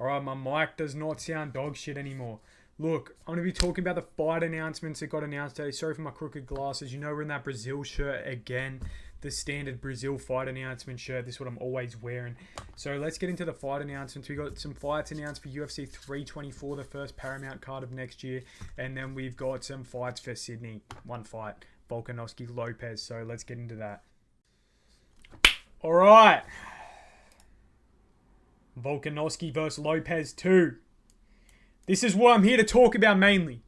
Alright, my mic does not sound dog shit anymore. Look, I'm going to be talking about the fight announcements that got announced today. Sorry for my crooked glasses. You know we're in that Brazil shirt again. The standard Brazil fight announcement shirt. This is what I'm always wearing. So let's get into the fight announcements. We got some fights announced for UFC 324, the first Paramount card of next year. And then we've got some fights for Sydney. One fight. Volkanovski, Lopez. So let's get into that. Alright. Volkanovski versus Lopez 2. This is what I'm here to talk about mainly.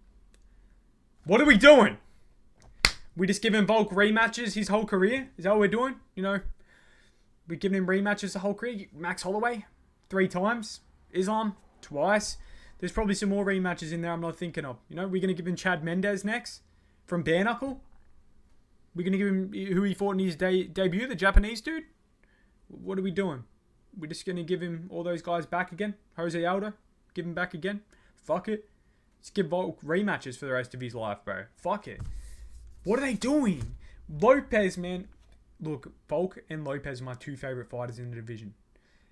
What are we doing? We just giving Volk rematches his whole career? Is that what we're doing? You know, we're giving him rematches the whole career. Max Holloway, 3 times. Islam, twice. There's probably some more rematches in there I'm not thinking of. You know, we're going to give him Chad Mendes next from Bare Knuckle. We're going to give him who he fought in his debut, the Japanese dude. What are we doing? We're just going to give him all those guys back again. Jose Aldo, give him back again. Fuck it. Let's give Volk rematches for the rest of his life, bro. Fuck it. What are they doing? Lopez, man. Look, Volk and Lopez are my 2 favorite fighters in the division.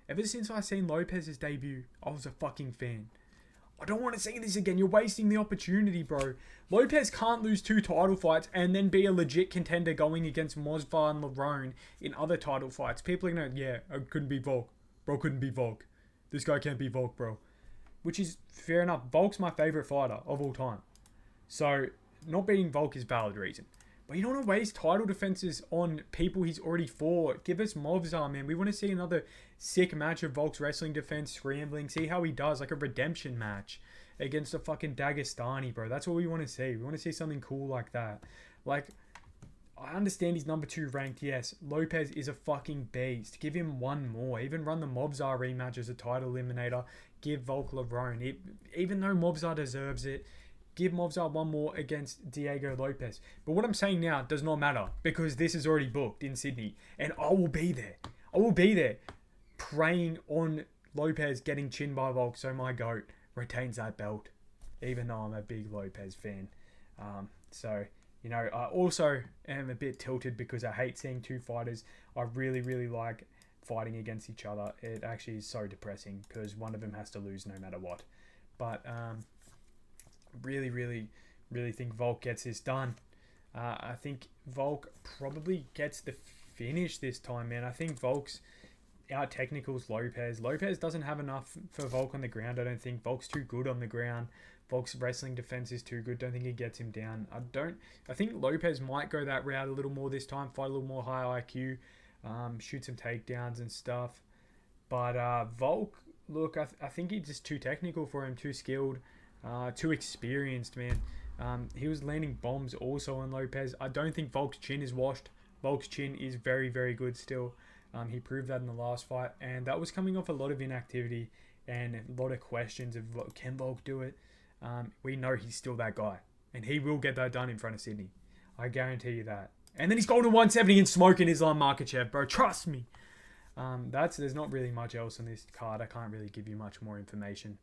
Ever since I seen Lopez's debut, I was a fucking fan. I don't want to see this again. You're wasting the opportunity, bro. Lopez can't lose 2 title fights and then be a legit contender going against Mosvar and Lerone in other title fights. People are going to, yeah, I couldn't be Volk. Bro couldn't be Volk. This guy can't be Volk, bro. Which is fair enough. Volk's my favorite fighter of all time. So, not beating Volk is valid reason. But you don't want to waste title defenses on people he's already fought. Give us Movzar, man. We want to see another sick match of Volk's wrestling defense, scrambling. See how he does, like a redemption match against a fucking Dagestani, bro. That's what we want to see. We want to see something cool like that. Like, I understand he's number 2 ranked, yes. Lopez is a fucking beast. Give him one more. Even run the Movzar rematch as a title eliminator. Give Volk Lerone. Even though Movzar deserves it, give Movzar one more against Diego Lopez. But what I'm saying now does not matter because this is already booked in Sydney. And I will be there. I will be there praying on Lopez getting chinned by Volk so my GOAT retains that belt. Even though I'm a big Lopez fan. You know, I also am a bit tilted because I hate seeing 2 fighters. I really, really like fighting against each other. It actually is so depressing because one of them has to lose no matter what. But really, really, really think Volk gets this done. I think Volk probably gets the finish this time, man. I think Volk's out technicals Lopez. Lopez doesn't have enough for Volk on the ground, I don't think. Volk's too good on the ground. Volk's wrestling defense is too good. Don't think he gets him down. I think Lopez might go that route a little more this time. Fight a little more high IQ. Shoot some takedowns and stuff. But Volk, look, I think he's just too technical for him. Too skilled. Too experienced, man. He was landing bombs also on Lopez. I don't think Volk's chin is washed. Volk's chin is very, very good still. He proved that in the last fight. And that was coming off a lot of inactivity and a lot of questions of can Volk do it? We know he's still that guy. And he will get that done in front of Sydney. I guarantee you that. And then he's going to 170 and smoking Islam Makhachev, bro. Trust me. There's not really much else on this card. I can't really give you much more information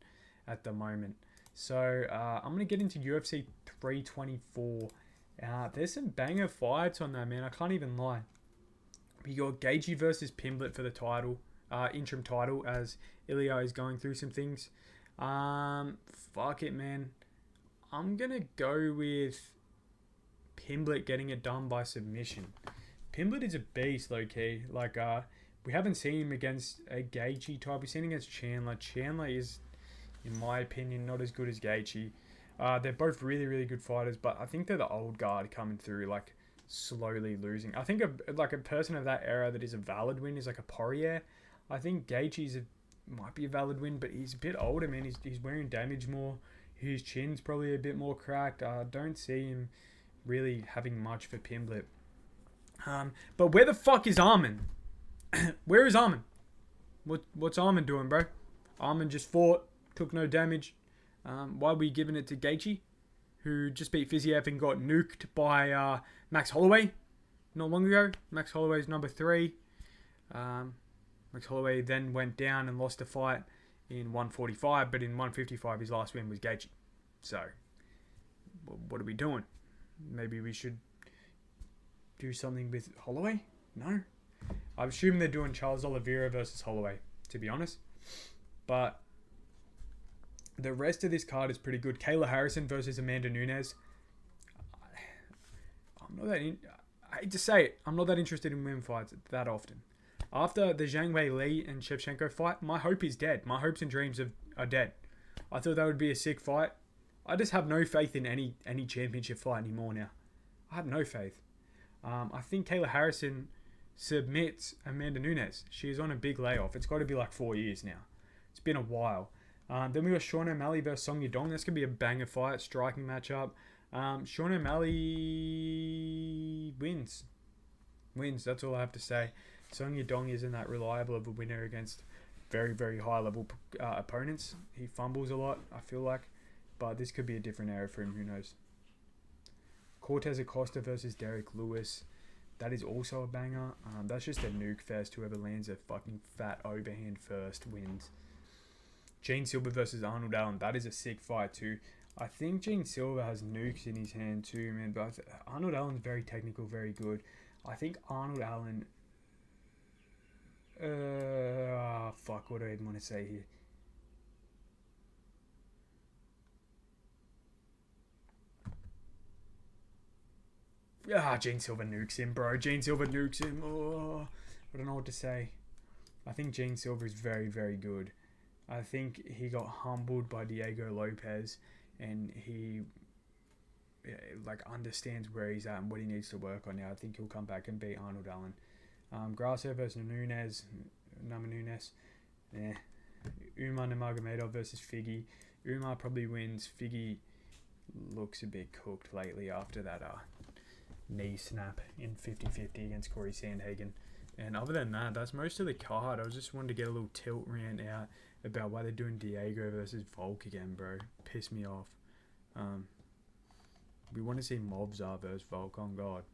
at the moment. So, I'm going to get into UFC 324. There's some banger fights on that, man. I can't even lie. We got Gaethje versus Pimblett for the title. Interim title as Ilya is going through some things. Fuck it, man. I'm going to go with Pimblett getting it done by submission. Pimblett is a beast, low-key. Like, we haven't seen him against a Gaethje type. We've seen him against Chandler. Chandler is, in my opinion, not as good as Gaethje. They're both really, really good fighters, but I think they're the old guard coming through, like, slowly losing. I think a person of that era that is a valid win is like a Poirier. I think Gaethje might be a valid win, but he's a bit older, man. He's wearing damage more. His chin's probably a bit more cracked. I don't see him really having much for Pimblett. But where the fuck is Arman? Where is Arman? What's Arman doing, bro? Arman just fought, took no damage. Why are we giving it to Gaethje, who just beat Fiziev and got nuked by Max Holloway not long ago? Max Holloway's number 3. Max Holloway then went down and lost a fight in 145, but in 155 his last win was Gaethje. So, what are we doing? Maybe we should do something with Holloway? No? I'm assuming they're doing Charles Oliveira versus Holloway, to be honest. But The rest of this card is pretty good. Kayla Harrison versus Amanda Nunes. I'm not that. I hate to say it. I'm not that interested in women fights that often. After the Zhang Wei Li and Shevchenko fight, my hope is dead. My hopes and dreams are dead. I thought that would be a sick fight. I just have no faith in any championship fight anymore now. I have no faith. I think Kayla Harrison submits Amanda Nunes. She is on a big layoff. It's got to be like 4 years now. It's been a while. Then we got Sean O'Malley versus Song Yadong. That's going to be a banger fight, striking matchup. Sean O'Malley wins. That's all I have to say. Song Yadong isn't that reliable of a winner against very, very high-level opponents. He fumbles a lot, I feel like. But this could be a different era for him. Who knows? Cortez Acosta versus Derek Lewis. That is also a banger. That's just a nuke fest. Whoever lands a fucking fat overhand first wins. Gene Silver versus Arnold Allen. That is a sick fight too. I think Gene Silver has nukes in his hand too, man. But Arnold Allen's very technical, very good. I think Arnold Allen... fuck, what do I even want to say here? Gene Silver nukes him, bro. Gene Silver nukes him. Oh, I don't know what to say. I think Gene Silver is very, very good. I think he got humbled by Diego Lopes, and he understands where he's at and what he needs to work on now. I think he'll come back and beat Arnold Allen. Grasso versus Nunes. Umar Nurmagomedov versus Figgy. Umar probably wins. Figgy looks a bit cooked lately after that knee snap in 50-50 against Corey Sandhagen. And other than that, that's most of the card. I just wanted to get a little tilt rant out about why they're doing Diego versus Volk again, bro. Piss me off. We want to see Mobzar versus Volk, on God.